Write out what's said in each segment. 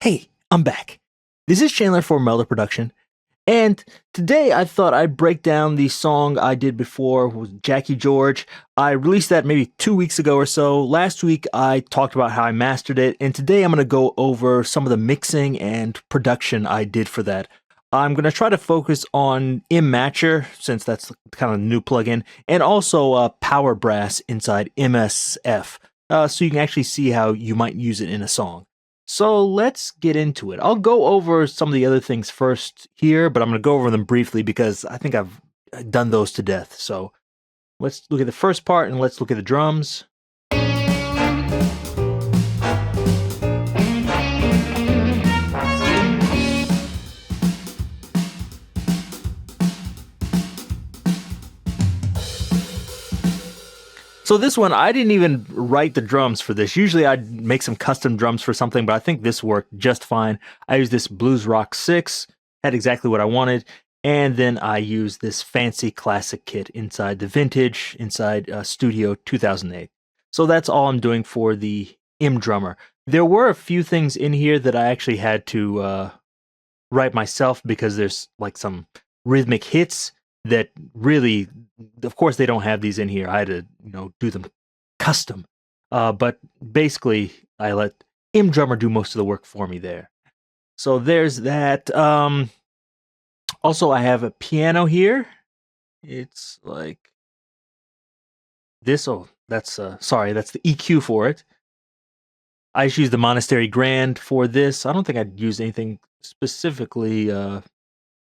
Hey, I'm back. This is Chandler for Melda Production, and today I thought I'd break down the song I did before with Jackie George. I released that maybe 2 weeks ago or so. Last week I talked about how I mastered it, and today I'm going to go over some of the mixing and production I did for that. I'm going to try to focus on MMatcher, since that's kind of a new plugin, and also Power Brass inside MSF, so you can actually see how you might use it in a song. So let's get into it. I'll go over some of the other things first here, but I'm going to go over them briefly because I think I've done those to death. So let's look at the first part and let's look at the drums. So this one, I didn't even write the drums for this. Usually I'd make some custom drums for something, but I think this worked just fine. I used this Blues Rock 6, had exactly what I wanted, and then I used this fancy classic kit inside the Vintage, inside Studio 2008. So that's all I'm doing for the M drummer. There were a few things in here that I actually had to write myself because there's like some rhythmic hits that really, of course, they don't have these in here. I had to, do them custom. But basically, I let M Drummer do most of the work for me there. So there's that. Also, I have a piano here. It's like this. Oh, that's sorry, that's the EQ for it. I just use the Monastery Grand for this. I don't think I'd use anything specifically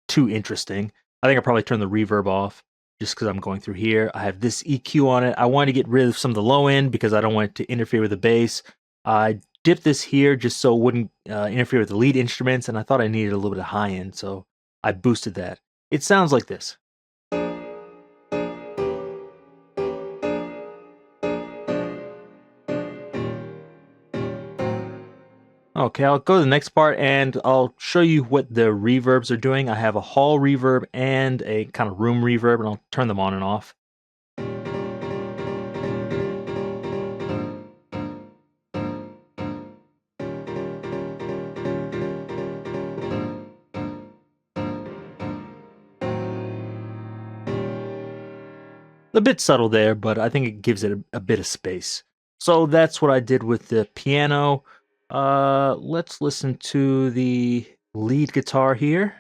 too interesting. I think I'll probably turn the reverb off just because I'm going through here. I have this EQ on it. I want to get rid of some of the low end because I don't want it to interfere with the bass. I dipped this here just so it wouldn't interfere with the lead instruments, and I thought I needed a little bit of high end, so I boosted that. It sounds like this. Okay, I'll go to the next part and I'll show you what the reverbs are doing. I have a hall reverb and a kind of room reverb, and I'll turn them on and off. A bit subtle there, but I think it gives it a bit of space. So that's what I did with the piano. Let's listen to the lead guitar here.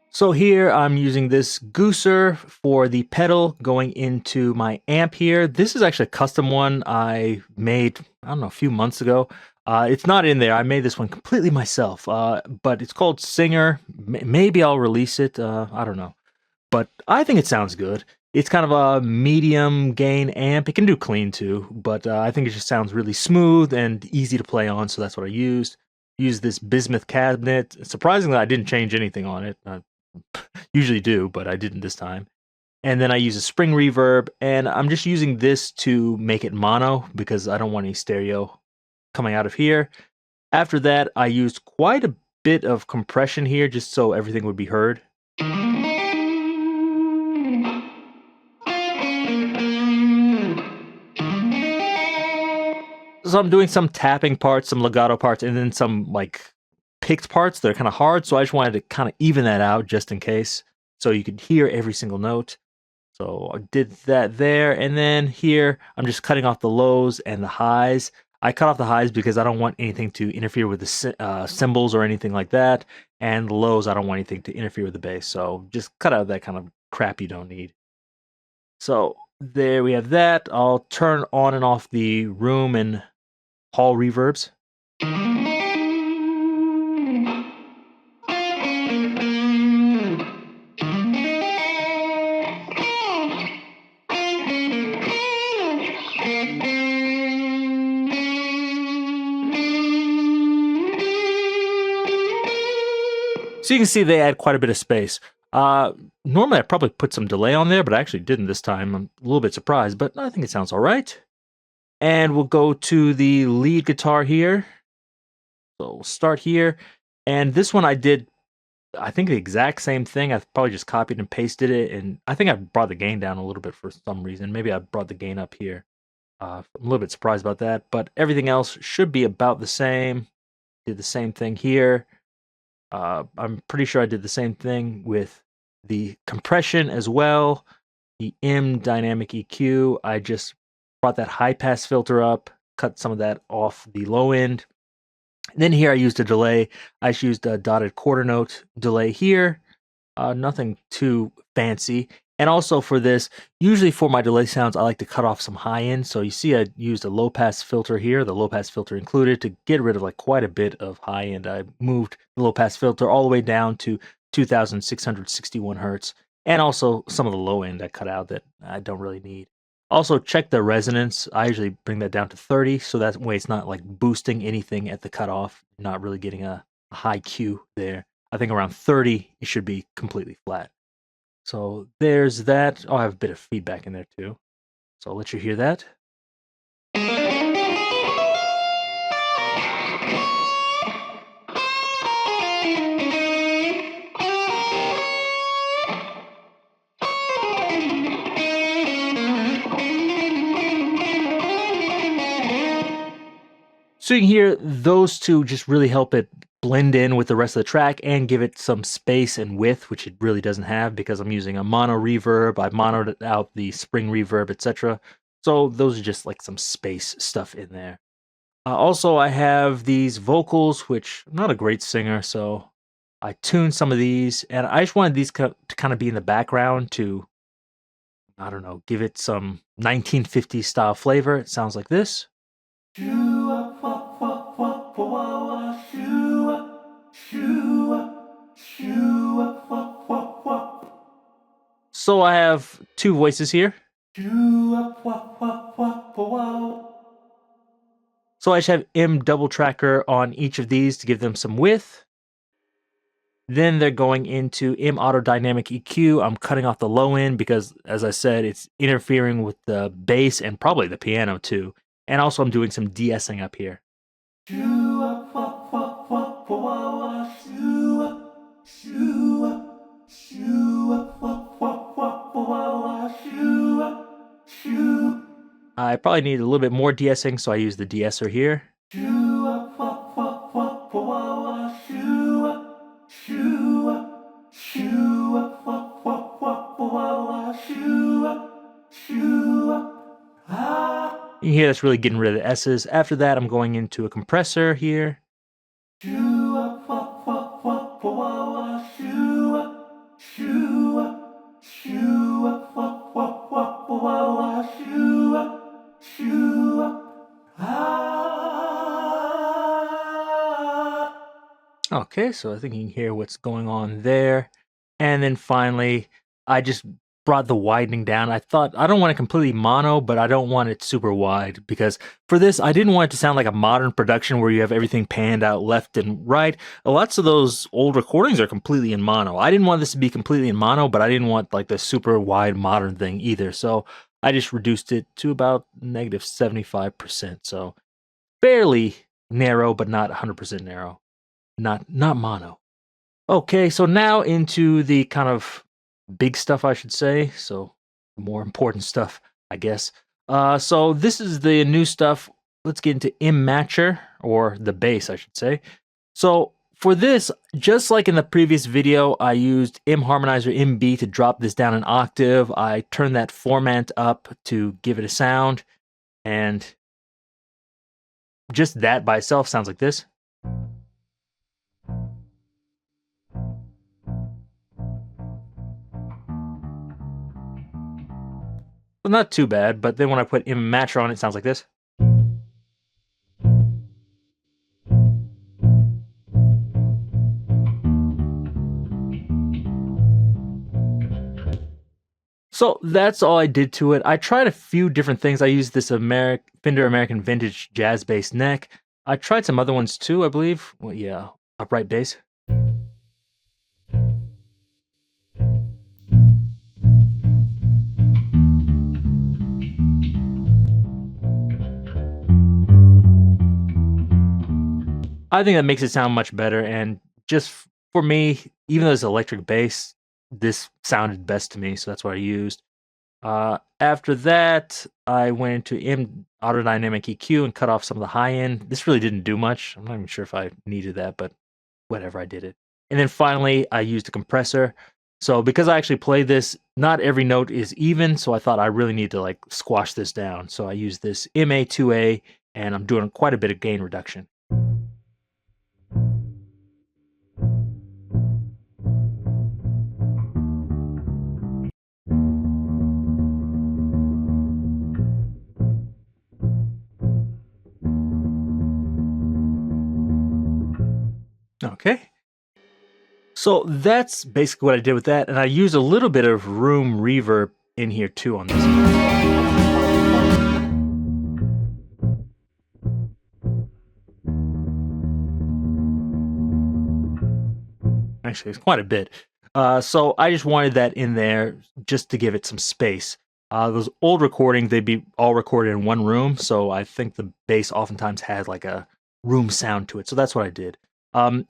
So here I'm using this Gooser for the pedal going into my amp here. This is actually a custom one I made, I don't know, a few months ago. It's not in there. I made this one completely myself, but it's called Singer. Maybe I'll release it. I don't know. But I think it sounds good. It's kind of a medium gain amp. It can do clean too, but I think it just sounds really smooth and easy to play on, so that's what I used. Used this bismuth cabinet. Surprisingly, I didn't change anything on it. Usually do, but I didn't this time. And then I use a spring reverb, and I'm just using this to make it mono because I don't want any stereo coming out of here. After that, I used quite a bit of compression here just so everything would be heard. So I'm doing some tapping parts, some legato parts, and then some like picked parts that are kind of hard. So I just wanted to kind of even that out just in case, so you could hear every single note. So I did that there, and then here I'm just cutting off the lows and the highs. I cut off the highs because I don't want anything to interfere with the cymbals or anything like that, and the lows I don't want anything to interfere with the bass. So just cut out that kind of crap you don't need. So there we have that. I'll turn on and off the room and hall reverbs. So you can see they add quite a bit of space. Normally I'd probably put some delay on there, but I actually didn't this time. I'm a little bit surprised, but I think it sounds all right. And we'll go to the lead guitar here. So we'll start here. And this one I did I think the exact same thing. I probably just copied and pasted it, and I think I brought the gain down a little bit for some reason. Maybe I brought the gain up here. I'm a little bit surprised about that, but everything else should be about the same. Did the same thing here. I'm pretty sure I did the same thing with the compression as well. The M dynamic EQ, I just brought that high pass filter up, cut some of that off the low end. And then here I used a delay. I just used a dotted quarter note delay here. Nothing too fancy. And also for this, usually for my delay sounds, I like to cut off some high end. So you see I used a low pass filter here, the low pass filter included, to get rid of like quite a bit of high end. I moved the low pass filter all the way down to 2,661 hertz. And also some of the low end I cut out that I don't really need. Also check the resonance. I usually bring that down to 30, so that way it's not like boosting anything at the cutoff, not really getting a high Q there. I think around 30, it should be completely flat. So there's that. Oh, I have a bit of feedback in there too. So I'll let you hear that. So you can hear those two just really help it blend in with the rest of the track and give it some space and width, which it really doesn't have because I'm using a mono reverb. I monoed out the spring reverb, etc. So those are just like some space stuff in there. Also, I have these vocals, which I'm not a great singer, so I tuned some of these, and I just wanted these to kind of be in the background to, I don't know, give it some 1950s style flavor. It sounds like this. So I have two voices here. So I just have M double tracker on each of these to give them some width. Then they're going into M auto dynamic EQ. I'm cutting off the low end because, as I said, it's interfering with the bass and probably the piano too. And also I'm doing some de-essing up here. I probably need a little bit more de-essing, so I use the de-esser here. You hear that's really getting rid of the S's. After that, I'm going into a compressor here. Okay, so I think you can hear what's going on there. And then finally, I just brought the widening down. I thought I don't want it completely mono, but I don't want it super wide because for this, I didn't want it to sound like a modern production where you have everything panned out left and right. Lots of those old recordings are completely in mono. I didn't want this to be completely in mono, but I didn't want like the super wide modern thing either. So I just reduced it to about negative 75%. So fairly narrow, but not 100% narrow. Not mono. Okay, so now into the kind of big stuff, I should say. So more important stuff, I guess. So this is the new stuff. Let's get into MMatcher, or the bass, I should say. So for this, just like in the previous video, I used M Harmonizer MB to drop this down an octave. I turned that formant up to give it a sound, and just that by itself sounds like this. Well, not too bad, but then when I put MMatcher on, it sounds like this. So that's all I did to it. I tried a few different things. I used this Fender American Vintage jazz bass neck. I tried some other ones too, I believe. Well, yeah, upright bass. I think that makes it sound much better, and just for me, even though it's electric bass, this sounded best to me, so that's what I used. After that, I went into auto dynamic EQ and cut off some of the high end. This really didn't do much. I'm not even sure if I needed that, but whatever, I did it. And then finally, I used a compressor. So because I actually play this, not every note is even, so I thought I really need to like squash this down. So I used this MA2A, and I'm doing quite a bit of gain reduction. Okay. So that's basically what I did with that, and I use a little bit of room reverb in here too on this. Actually, it's quite a bit. So I just wanted that in there just to give it some space. Those old recordings, they'd be all recorded in one room, so I think the bass oftentimes has like a room sound to it. So that's what I did.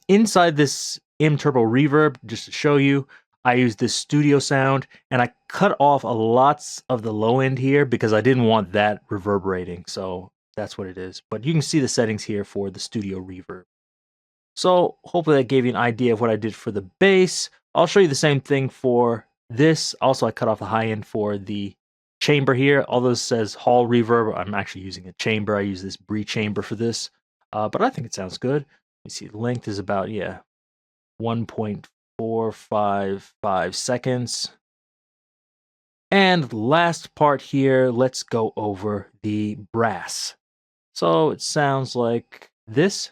Inside this M Turbo Reverb, just to show you, I used this studio sound, and I cut off a lots of the low end here because I didn't want that reverberating. So that's what it is. But you can see the settings here for the studio reverb. So hopefully that gave you an idea of what I did for the bass. I'll show you the same thing for this. Also, I cut off the high end for the chamber here. Although it says hall reverb, I'm actually using a chamber. I use this Brie chamber for this, but I think it sounds good. You see, the length is about 1.455 seconds. And last part here, let's go over the brass. So it sounds like this.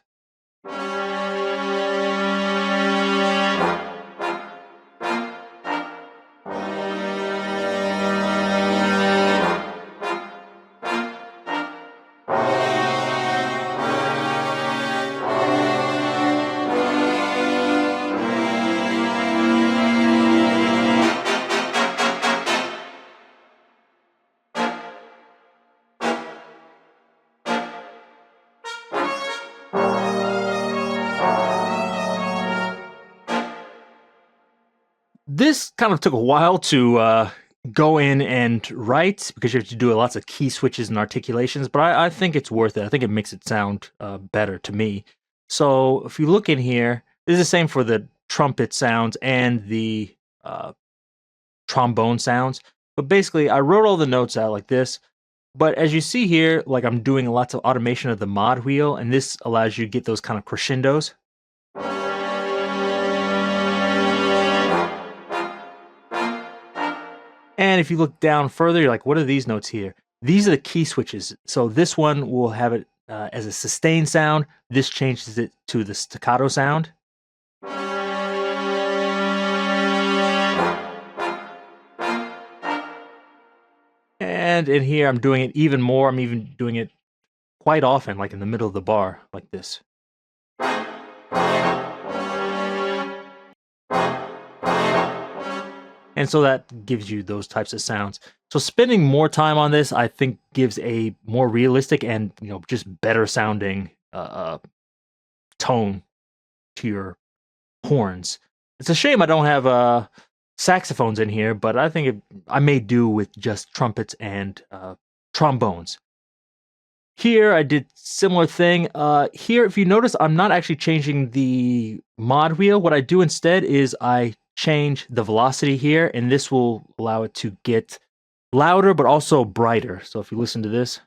This kind of took a while to go in and write because you have to do lots of key switches and articulations, but I think it's worth it. I think it makes it sound better to me. So if you look in here, this is the same for the trumpet sounds and the trombone sounds. But basically, I wrote all the notes out like this. But as you see here, like I'm doing lots of automation of the mod wheel, and this allows you to get those kind of crescendos. And if you look down further, you're like, what are these notes here? These are the key switches. So this one will have it as a sustained sound. This changes it to the staccato sound. And in here, I'm doing it even more. I'm even doing it quite often, like in the middle of the bar, like this. And so that gives you those types of sounds. So spending more time on this, I think, gives a more realistic and just better sounding tone to your horns. It's a shame I don't have saxophones in here, but I think I may do with just trumpets and trombones. Here I did similar thing. Here, if you notice, I'm not actually changing the mod wheel. What I do instead is I change the velocity here, and this will allow it to get louder but also brighter. So if you listen to this.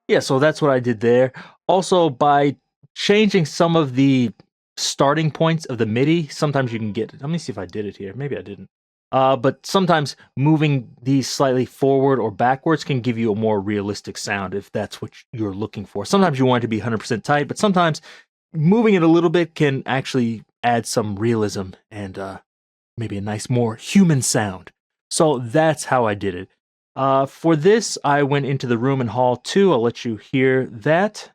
Yeah, so that's what I did there. Also, by changing some of the starting points of the MIDI, sometimes you can get, let me see if I did it here. Maybe I didn't. But sometimes moving these slightly forward or backwards can give you a more realistic sound if that's what you're looking for. Sometimes you want it to be 100% tight, but sometimes moving it a little bit can actually add some realism and maybe a nice, more human sound. So that's how I did it. For this, I went into the room in Hall 2. I'll let you hear that.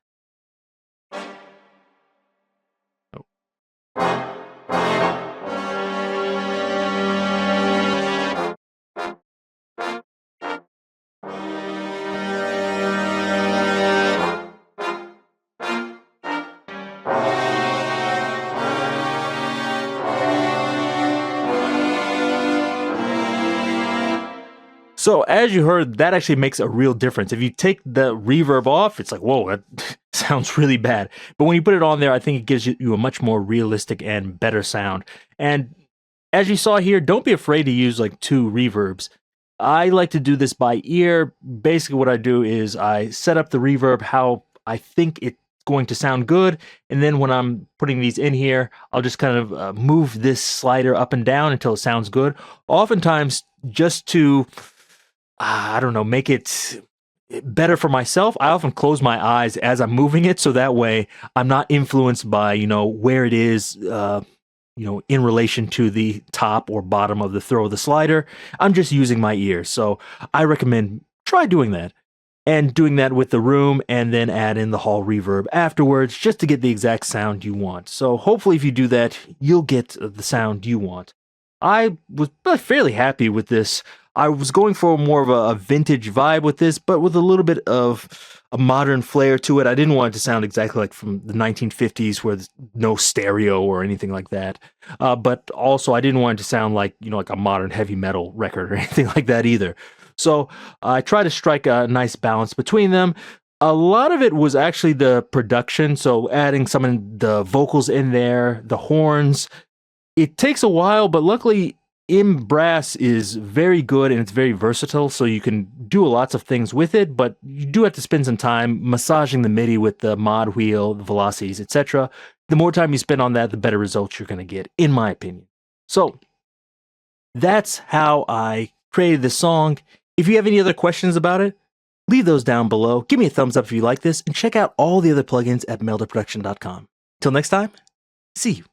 So as you heard, that actually makes a real difference. If you take the reverb off, it's like, whoa, that sounds really bad. But when you put it on there, I think it gives you a much more realistic and better sound. And as you saw here, don't be afraid to use like 2 reverbs. I like to do this by ear. Basically what I do is I set up the reverb how I think it's going to sound good, and then when I'm putting these in here, I'll just kind of move this slider up and down until it sounds good. Oftentimes, just to I don't know, make it better for myself, I often close my eyes as I'm moving it, so that way I'm not influenced by, where it is, in relation to the top or bottom of the throw of the slider. I'm just using my ears. So I recommend try doing that. And doing that with the room, and then add in the hall reverb afterwards, just to get the exact sound you want. So hopefully if you do that, you'll get the sound you want. I was fairly happy with this. I was going for more of a vintage vibe with this, but with a little bit of a modern flair to it. I didn't want it to sound exactly like from the 1950s where there's no stereo or anything like that. But also I didn't want it to sound like, like a modern heavy metal record or anything like that either. So I try to strike a nice balance between them. A lot of it was actually the production, so adding some of the vocals in there, the horns. It takes a while, but luckily Brass is very good and it's very versatile, so you can do lots of things with it, but you do have to spend some time massaging the MIDI with the mod wheel, the velocities, etc. The more time you spend on that, the better results you're going to get, in my opinion. So that's how I created this song. If you have any other questions about it, leave those down below. Give me a thumbs up if you like this, and check out all the other plugins at meldaproduction.com. Till next time, see you.